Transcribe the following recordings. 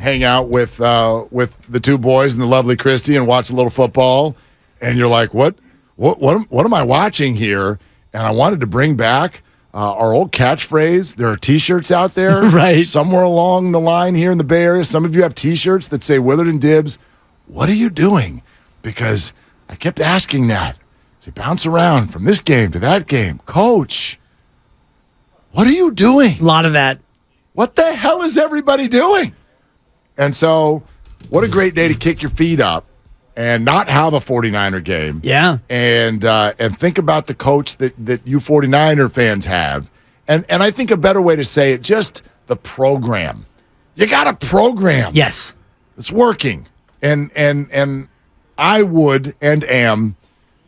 hang out with the two boys and the lovely Christy and watch a little football, and you're like, what am I watching here? And I wanted to bring back our old catchphrase. There are T-shirts out there, right, somewhere along the line here in the Bay Area. Some of you have T-shirts that say Willard and Dibs. What are you doing? Because I kept asking that. So bounce around from this game to that game. Coach, what are you doing? A lot of that. What the hell is everybody doing? And so, what a great day to kick your feet up and not have a 49er game. Yeah. And think about the coach that you 49er fans have. And I think a better way to say it, just the program. You got a program. Yes. It's working. And I would and am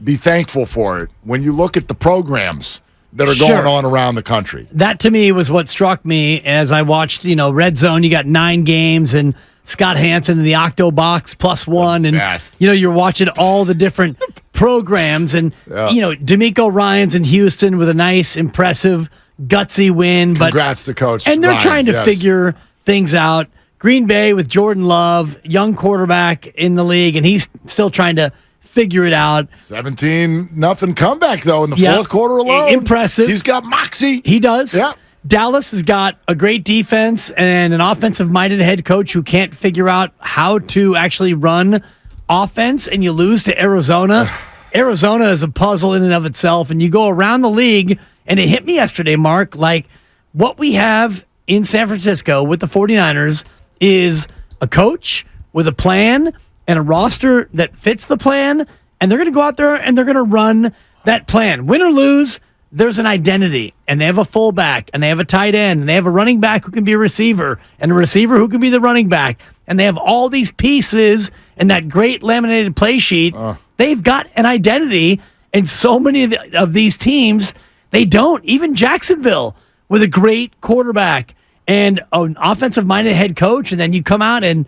be thankful for it when you look at the programs that are going on around the country. That to me was what struck me as I watched, Red Zone. You got 9 games and Scott Hansen in the Octo Box +1. And, best. You're watching all the different programs. And, D'Amico Ryan's in Houston with a nice, impressive, gutsy win. Congrats to Coach And they're Ryans, trying to yes. figure things out. Green Bay with Jordan Love, young quarterback in the league, and he's still trying to figure it out. 17-0 comeback, though, in the fourth quarter alone. Impressive. He's got moxie. He does. Yeah. Dallas has got a great defense and an offensive-minded head coach who can't figure out how to actually run offense, and you lose to Arizona. Arizona is a puzzle in and of itself, and you go around the league, and it hit me yesterday, Mark, like what we have in San Francisco with the 49ers is a coach with a plan and a roster that fits the plan, and they're going to go out there and they're going to run that plan. Win or lose, there's an identity, and they have a fullback, and they have a tight end, and they have a running back who can be a receiver, and a receiver who can be the running back, and they have all these pieces and that great laminated play sheet. They've got an identity, and so many of these teams, they don't. Even Jacksonville with a great quarterback and an offensive-minded head coach, and then you come out and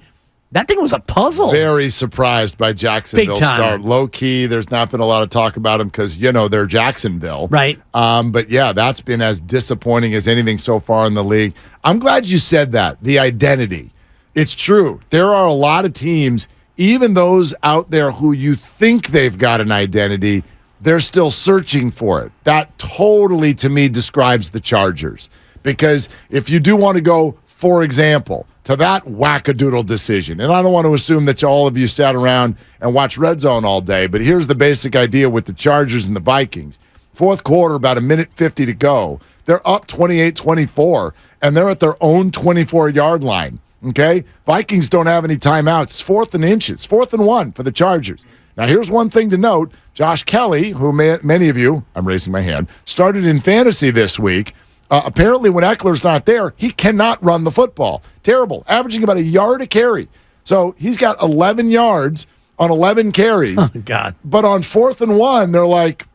that thing was a puzzle. Very surprised by Jacksonville's start. Low-key, there's not been a lot of talk about them because, they're Jacksonville. Right. But, yeah, that's been as disappointing as anything so far in the league. I'm glad you said that, the identity. It's true. There are a lot of teams, even those out there who you think they've got an identity, they're still searching for it. That totally, to me, describes the Chargers. Because if you do want to go, for example, to that wackadoodle decision, and I don't want to assume that all of you sat around and watched Red Zone all day, but here's the basic idea with the Chargers and the Vikings. Fourth quarter, about 1:50 to go. They're up 28-24, and they're at their own 24-yard line, okay? Vikings don't have any timeouts. It's 4th and inches, 4th and 1 for the Chargers. Now, here's one thing to note. Josh Kelly, who many of you, I'm raising my hand, started in fantasy this week. Apparently, when Eckler's not there, he cannot run the football. Terrible. Averaging about 1 yard a carry. So he's got 11 yards on 11 carries. Oh, God. But on 4th and 1, they're like,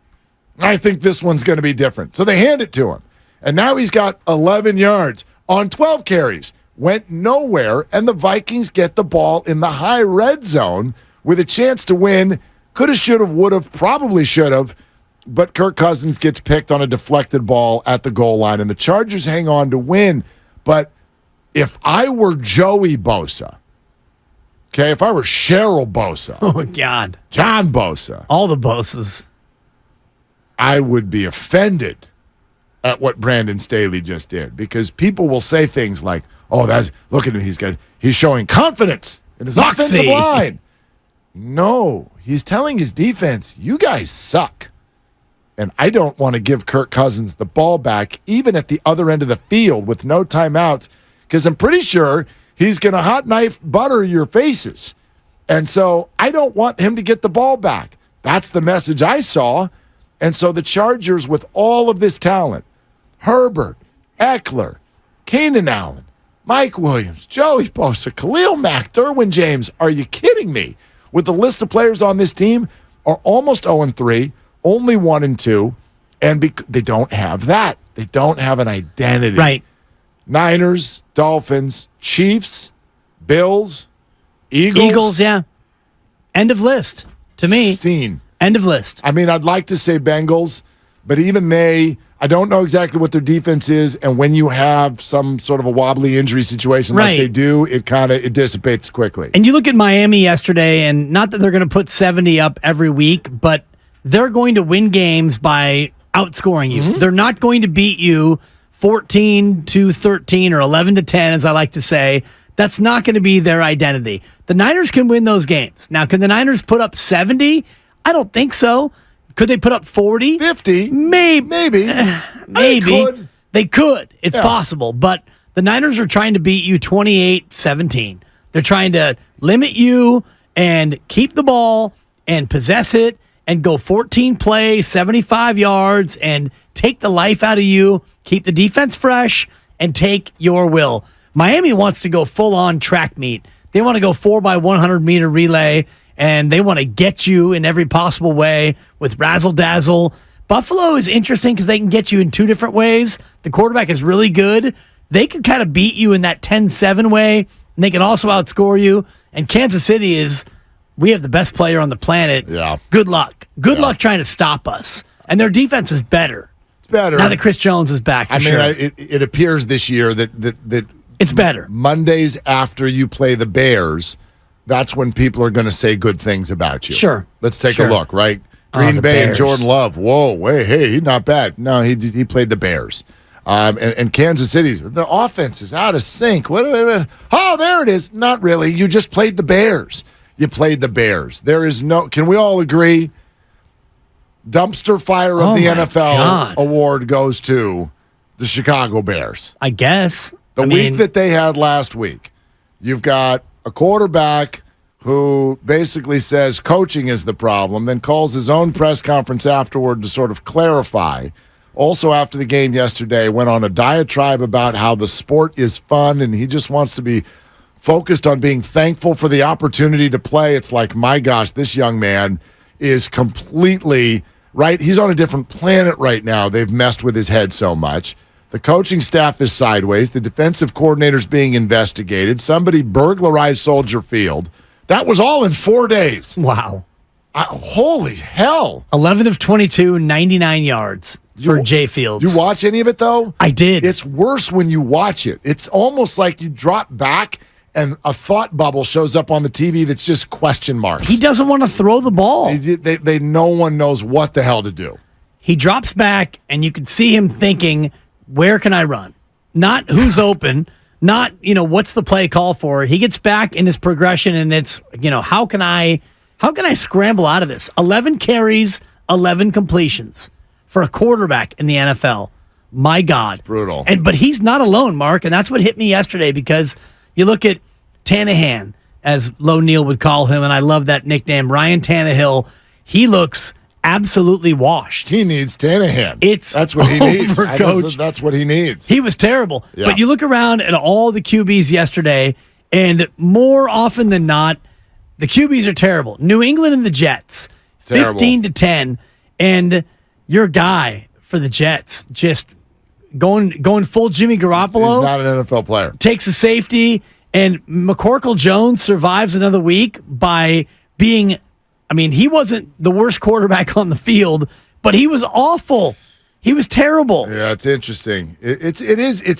I think this one's going to be different. So they hand it to him. And now he's got 11 yards on 12 carries. Went nowhere, and the Vikings get the ball in the high red zone with a chance to win. Could have, should have, would have, probably should have. But Kirk Cousins gets picked on a deflected ball at the goal line, and the Chargers hang on to win. But if I were Joey Bosa, okay, if I were Cheryl Bosa, Oh, God. John Bosa, All the Bosas. I would be offended at what Brandon Staley just did, because people will say things like, oh, look at him, he's showing confidence in his offensive line. No, he's telling his defense, you guys suck. And I don't want to give Kirk Cousins the ball back, even at the other end of the field with no timeouts, because I'm pretty sure he's going to hot knife butter your faces. And so I don't want him to get the ball back. That's the message I saw. And so the Chargers, with all of this talent, Herbert, Eckler, Keenan Allen, Mike Williams, Joey Bosa, Khalil Mack, Derwin James, are you kidding me? With the list of players on this team are almost 0-3, only 1-2, and they don't have that. They don't have an identity. Right. Niners, Dolphins, Chiefs, Bills, Eagles. Eagles, yeah. End of list to me. Scene. End of list. I mean, I'd like to say Bengals, but even they, I don't know exactly what their defense is, and when you have some sort of a wobbly injury situation like they do, it dissipates quickly. And you look at Miami yesterday, and not that they're going to put 70 up every week, but they're going to win games by outscoring you. They're not going to beat you 14-13 or 11-10, as I like to say. That's not going to be their identity. The Niners can win those games. Now, can the Niners put up 70? I don't think so. Could they put up 40? 50? Maybe. They could. It's possible. But the Niners are trying to beat you 28-17. They're trying to limit you and keep the ball and possess it and go 14 plays, 75 yards, and take the life out of you, keep the defense fresh, and take your will. Miami wants to go full-on track meet. They want to go 4x100-meter relay, and they want to get you in every possible way with razzle-dazzle. Buffalo is interesting because they can get you in two different ways. The quarterback is really good. They can kind of beat you in that 10-7 way, and they can also outscore you. And Kansas City we have the best player on the planet. Yeah. Good luck. Good luck trying to stop us. And their defense is better. It's better. Now that Chris Jones is back, it appears this year that it's better. Mondays after you play the Bears, that's when people are going to say good things about you. Sure. Let's take a look, right? Green Bay Bears. and Jordan Love. Whoa, hey, he's not bad. No, he played the Bears. And Kansas City's, the offense is out of sync. Wait. Oh, there it is. Not really. You just played the Bears. You played the Bears. There is can we all agree? Dumpster fire of the NFL award goes to the Chicago Bears. I guess. The week that they had last week, you've got a quarterback who basically says coaching is the problem, then calls his own press conference afterward to sort of clarify. Also, after the game yesterday, went on a diatribe about how the sport is fun and he just wants to be focused on being thankful for the opportunity to play. It's like, my gosh, this young man is completely, right? He's on a different planet right now. They've messed with his head so much. The coaching staff is sideways. The defensive coordinator's being investigated. Somebody burglarized Soldier Field. That was all in 4 days. Wow. Holy hell. 11 of 22, 99 yards for Jay Fields. You watch any of it, though? I did. It's worse when you watch it. It's almost like you drop back and a thought bubble shows up on the TV that's just question marks. He doesn't want to throw the ball. No one knows what the hell to do. He drops back, and you can see him thinking, where can I run? Not who's open, not, what's the play call for. He gets back in his progression, and it's, how can I scramble out of this? 11 carries, 11 completions for a quarterback in the NFL. My God. It's brutal. But he's not alone, Mark, and that's what hit me yesterday because you look at Shanahan, as Lo Neal would call him, and I love that nickname, Ryan Tannehill. He looks absolutely washed. He needs Shanahan. That's what he needs. Coach. That's what he needs. He was terrible. Yeah. But you look around at all the QBs yesterday, and more often than not, the QBs are terrible. New England and the Jets, 15-10, and your guy for the Jets just going full Jimmy Garoppolo. He's not an NFL player. Takes a safety, and McCorkle Jones survives another week by being, he wasn't the worst quarterback on the field, but he was awful. He was terrible. Yeah, it's interesting. It's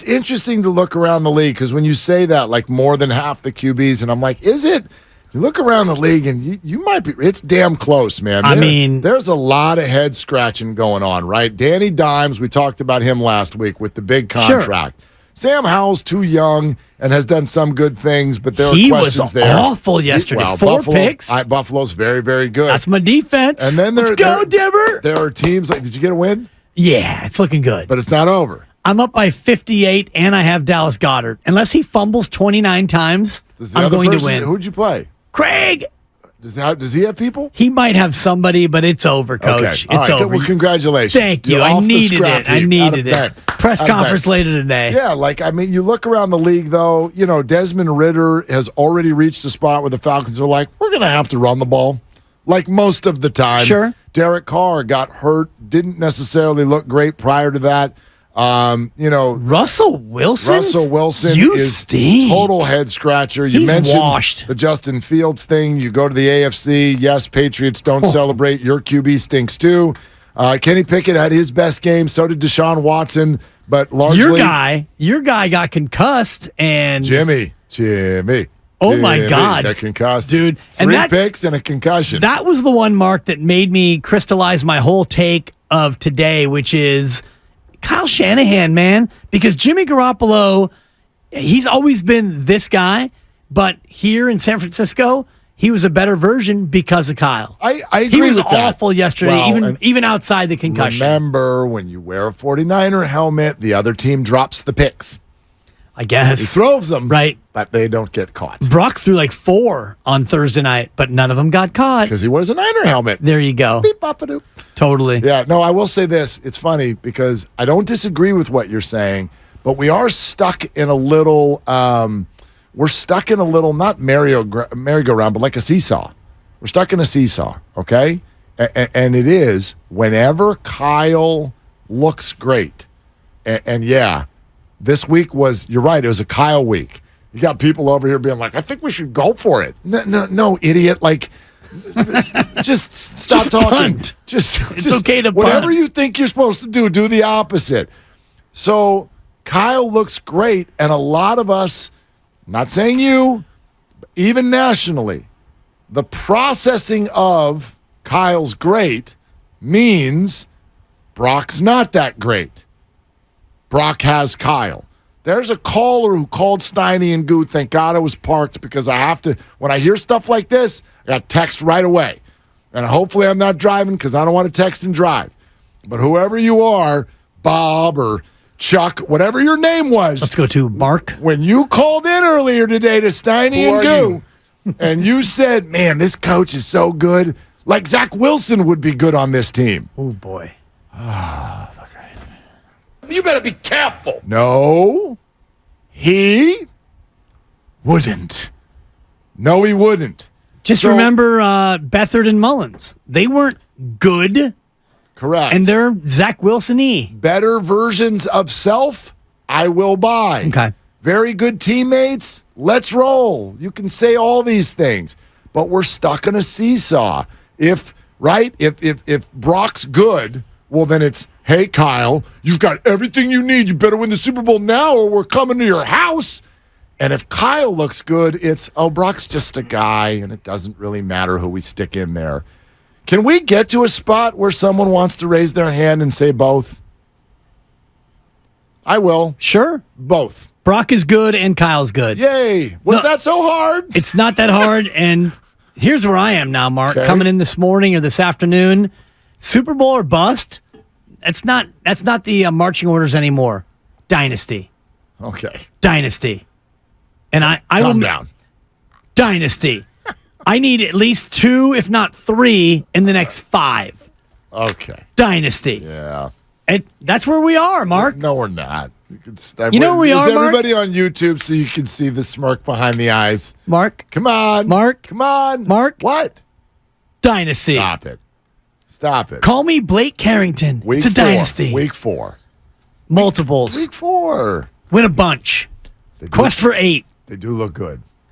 interesting to look around the league because when you say that, like more than half the QBs, and I'm like, is it? You look around the league and you might be. It's damn close, man. There's a lot of head scratching going on, right? Danny Dimes, we talked about him last week with the big contract. Sure. Sam Howell's too young and has done some good things, but there are questions there. He was awful yesterday. Four picks. Buffalo's very, very good. That's my defense. And then let's go, Dibber. There are teams like. Did you get a win? Yeah, it's looking good, but it's not over. I'm up by 58, and I have Dallas Goedert. Unless he fumbles 29 times, I'm going to win. Who'd you play? Craig. Does he have people? He might have somebody, but it's over, Coach. Okay. It's over. Well, congratulations. Thank you. I needed it. Press conference later today. Yeah, you look around the league, though, Desmond Ridder has already reached a spot where the Falcons are like, we're going to have to run the ball. Like most of the time. Sure. Derek Carr got hurt, didn't necessarily look great prior to that. Russell Wilson is stink. Total head scratcher. You mentioned washed. The Justin Fields thing. You go to the AFC. Yes, Patriots don't celebrate. Your QB stinks too. Kenny Pickett had his best game. So did Deshaun Watson. But largely, your guy got concussed, and Jimmy. Oh my God, got concussed, dude! And 3 picks and a concussion. That was the one, Mark, that made me crystallize my whole take of today, which is Kyle Shanahan, man. Because Jimmy Garoppolo, he's always been this guy, but here in San Francisco, he was a better version because of Kyle. I agree He was with that. awful yesterday, Well, even outside the concussion. Remember, when you wear a 49er helmet, the other team drops the picks. I guess. He throws them, right, but they don't get caught. Brock threw like 4 on Thursday night, but none of them got caught. Because he wears a Niner helmet. There you go. Beep, bop, a-doop. Totally. Yeah, no, I will say this. It's funny because I don't disagree with what you're saying, but we are stuck in a little, not merry-go-round, but like a seesaw. We're stuck in a seesaw, okay? And it is whenever Kyle looks great. And yeah, this week you're right, it was a Kyle week. You got people over here being like, I think we should go for it. No, idiot. Like, just stop talking. Punt. It's okay to whatever punt. you think you're supposed to do the opposite. So Kyle looks great, and a lot of us, not saying you, but even nationally, the processing of Kyle's great means Brock's not that great. Brock has Kyle. There's a caller who called Steiny and Goo. Thank God I was parked because I have to, when I hear stuff like this, I got text right away. And hopefully I'm not driving because I don't want to text and drive. But whoever you are, Bob or Chuck, whatever your name was. Let's go to Mark. When you called in earlier today to Steiny and Goo, and you said, man, this coach is so good, like Zach Wilson would be good on this team. Oh, boy. You better be careful. No, he wouldn't. No, he wouldn't. Just remember Beathard and Mullins. They weren't good. Correct. And they're Zach Wilson-y. Better versions of self, I will buy. Okay. Very good teammates, let's roll. You can say all these things, but we're stuck in a seesaw. If Brock's good, well, then it's, hey, Kyle, you've got everything you need. You better win the Super Bowl now or we're coming to your house. And if Kyle looks good, it's, oh, Brock's just a guy, and it doesn't really matter who we stick in there. Can we get to a spot where someone wants to raise their hand and say both? I will. Sure. Both. Brock is good and Kyle's good. Yay. Was that so hard? It's not that hard. And here's where I am now, Mark. Okay. Coming in this morning or this afternoon, Super Bowl or bust, that's not the marching orders anymore. Dynasty. Okay. Dynasty. And I Calm will down. Dynasty. I need at least 2, if not 3, in the next 5. Okay. Dynasty. Yeah. That's where we are, Mark. No, we're not. You know where we are, Mark? Everybody on YouTube so you can see the smirk behind the eyes. Mark. Come on. Mark. Come on. Mark. What? Dynasty. Stop it. Stop it. Call me Blake Carrington. Week it's a 4. dynasty. Week 4. Multiples. Week 4. Win a bunch. Quest for 8. They do look good.